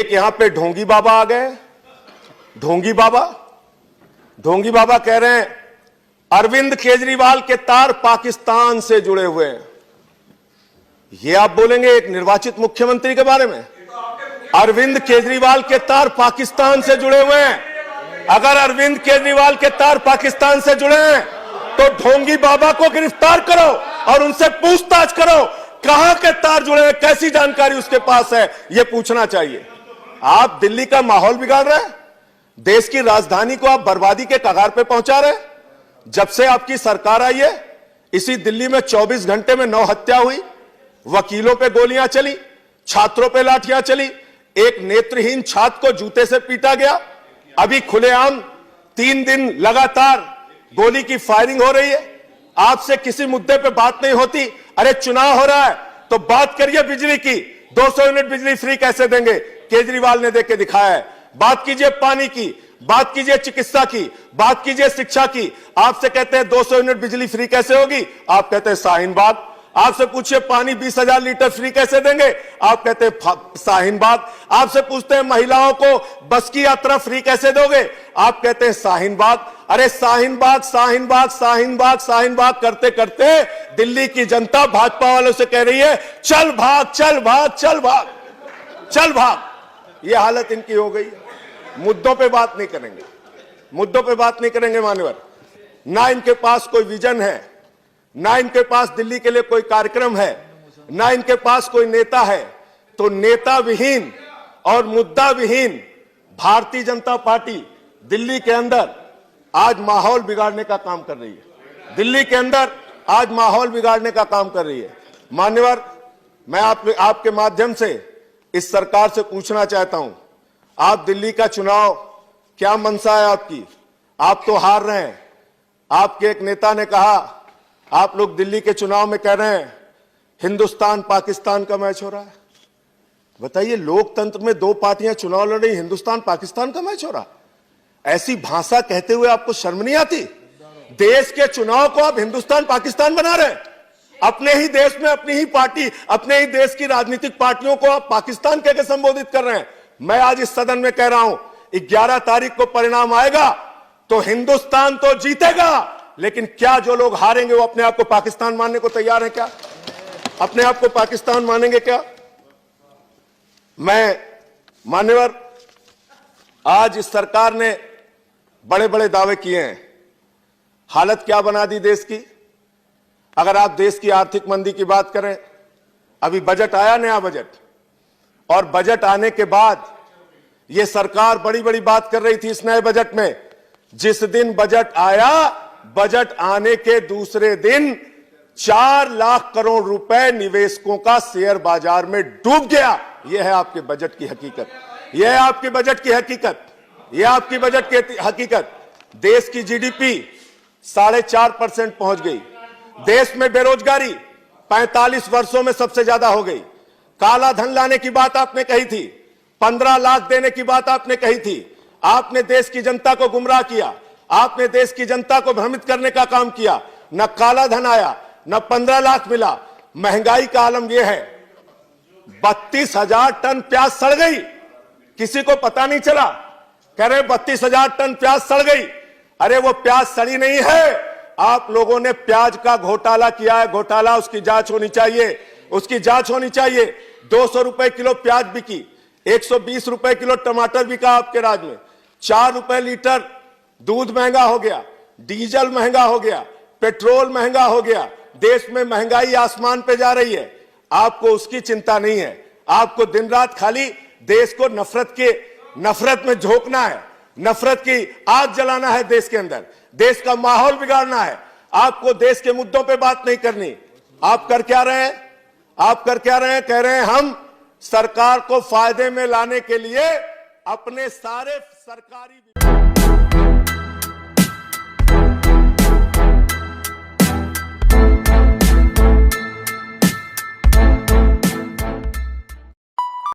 एक यहां पे ढोंगी बाबा आ गए। ढोंगी बाबा कह रहे हैं अरविंद केजरीवाल के तार पाकिस्तान से जुड़े हुए हैं। ये आप बोलेंगे एक निर्वाचित मुख्यमंत्री के बारे में? अरविंद केजरीवाल के तार पाकिस्तान से जुड़े हुए हैं। अगर अरविंद केजरीवाल के तार पाकिस्तान से जुड़े हैं तो ढोंगी बाबा को गिरफ्तार करो और उनसे पूछताछ करो, कहां के तार जुड़े हैं, कैसी जानकारी उसके पास है, यह पूछना चाहिए। आप दिल्ली का माहौल बिगाड़ रहे हैं, देश की राजधानी को आप बर्बादी के कगार पे पहुंचा रहे हैं। जब से आपकी सरकार आई है, इसी दिल्ली में 24 घंटे में 9 हत्या हुई, वकीलों पे गोलियां चली, छात्रों पे लाठियां चली, एक नेत्रहीन छात्र को जूते से पीटा गया। अभी खुलेआम 3 दिन लगातार गोली की फायरिंग हो रही है। आपसे किसी मुद्दे पे बात नहीं होती। अरे चुनाव हो रहा है तो बात करिए बिजली की, 200 यूनिट बिजली फ्री कैसे देंगे, केजरीवाल ने देके दिखाया है। बात कीजिए पानी की, बात कीजिए चिकित्सा की, बात कीजिए शिक्षा की। आपसे कहते हैं 200 यूनिट बिजली फ्री कैसे होगी, आप कहते हैं शाहीन बाग। आपसे पूछिए पानी 20,000 लीटर फ्री कैसे देंगे, आप कहते हैं शाहीन बाग। आपसे पूछते हैं महिलाओं को बस की यात्रा फ्री कैसे दोगे, आप कहते हैं शाहीन बाग। अरे शाहीन बाग शाहीन बाग शाहीन बाग शाहीन बाग करते करते दिल्ली की जनता भाजपा वालों से कह रही है चल भाग चल भाग चल भाग चल भाग। ये हालत इनकी हो गई। मुद्दों पे बात नहीं करेंगे, मुद्दों पे बात नहीं करेंगे मान्यवर। ना इनके पास कोई विजन है, ना इनके पास दिल्ली के लिए कोई कार्यक्रम है, ना इनके पास कोई नेता है। तो नेता विहीन और मुद्दा विहीन भारतीय जनता पार्टी दिल्ली के अंदर आज माहौल बिगाड़ने का काम कर रही है। दिल्ली के अंदर आज माहौल बिगाड़ने का काम कर रही है। मान्यवर, मैं आपके माध्यम से इस सरकार से पूछना चाहता हूं, आप दिल्ली का चुनाव क्या मंशा है आपकी? आप तो हार रहे हैं। आपके एक नेता ने कहा आप लोग दिल्ली के चुनाव में कह रहे हैं हिंदुस्तान पाकिस्तान का मैच हो रहा है। बताइए, लोकतंत्र में 2 पार्टियां चुनाव लड़ रही, हिंदुस्तान पाकिस्तान का मैच हो रहा। ऐसी भाषा कहते हुए आपको शर्म नहीं आती? देश के चुनाव को आप हिंदुस्तान पाकिस्तान बना रहे हैं। अपने ही देश में अपनी ही पार्टी, अपने ही देश की राजनीतिक पार्टियों को आप पाकिस्तान कह के संबोधित कर रहे हैं। मैं आज इस सदन में कह रहा हूं 11 तारीख को परिणाम आएगा तो हिंदुस्तान तो जीतेगा, लेकिन क्या जो लोग हारेंगे वो अपने आप को पाकिस्तान मानने को तैयार है क्या? अपने आप को पाकिस्तान मानेंगे क्या? मैं मान्यवर, आज इस सरकार ने बड़े बड़े दावे किए हैं। हालत क्या बना दी देश की? अगर आप देश की आर्थिक मंदी की बात करें, अभी बजट आया, नया बजट, और बजट आने के बाद यह सरकार बड़ी बड़ी बात कर रही थी इस नए बजट में। जिस दिन बजट आया, बजट आने के दूसरे दिन 4 लाख करोड़ रुपए निवेशकों का शेयर बाजार में डूब गया। यह है आपके बजट की हकीकत, यह है आपके बजट की हकीकत, यह आपकी बजट की हकीकत। देश की जीडीपी 4.5% पहुंच गई। देश में बेरोजगारी 45 वर्षों में सबसे ज्यादा हो गई। काला धन लाने की बात आपने कही थी, 15 लाख देने की बात आपने कही थी। आपने देश की जनता को गुमराह किया, आपने देश की जनता को भ्रमित करने का काम किया। न काला धन आया, न 15 लाख मिला। महंगाई का आलम यह है, 32,000 टन प्याज सड़ गई, किसी को पता नहीं चला। कह रहे 32,000 टन प्याज सड़ गई। अरे वो प्याज सड़ी नहीं है, आप लोगों ने प्याज का घोटाला किया है। घोटाला, उसकी जांच होनी चाहिए, उसकी जांच होनी चाहिए। 200 रुपए किलो प्याज बिकी, 120 रुपए किलो टमाटर बिका आपके राज में, 4 रुपए लीटर दूध महंगा हो गया, डीजल महंगा हो गया, पेट्रोल महंगा हो गया। देश में महंगाई आसमान पे जा रही है। आपको उसकी चिंता नहीं है। आपको दिन रात खाली देश को नफरत में झोंकना है, नफरत की आग जलाना है देश के अंदर, देश का माहौल बिगाड़ना है। आपको देश के मुद्दों पे बात नहीं करनी। आप कर क्या रहे हैं? आप कर क्या रहे हैं? कह रहे हैं हम सरकार को फायदे में लाने के लिए अपने सारे सरकारी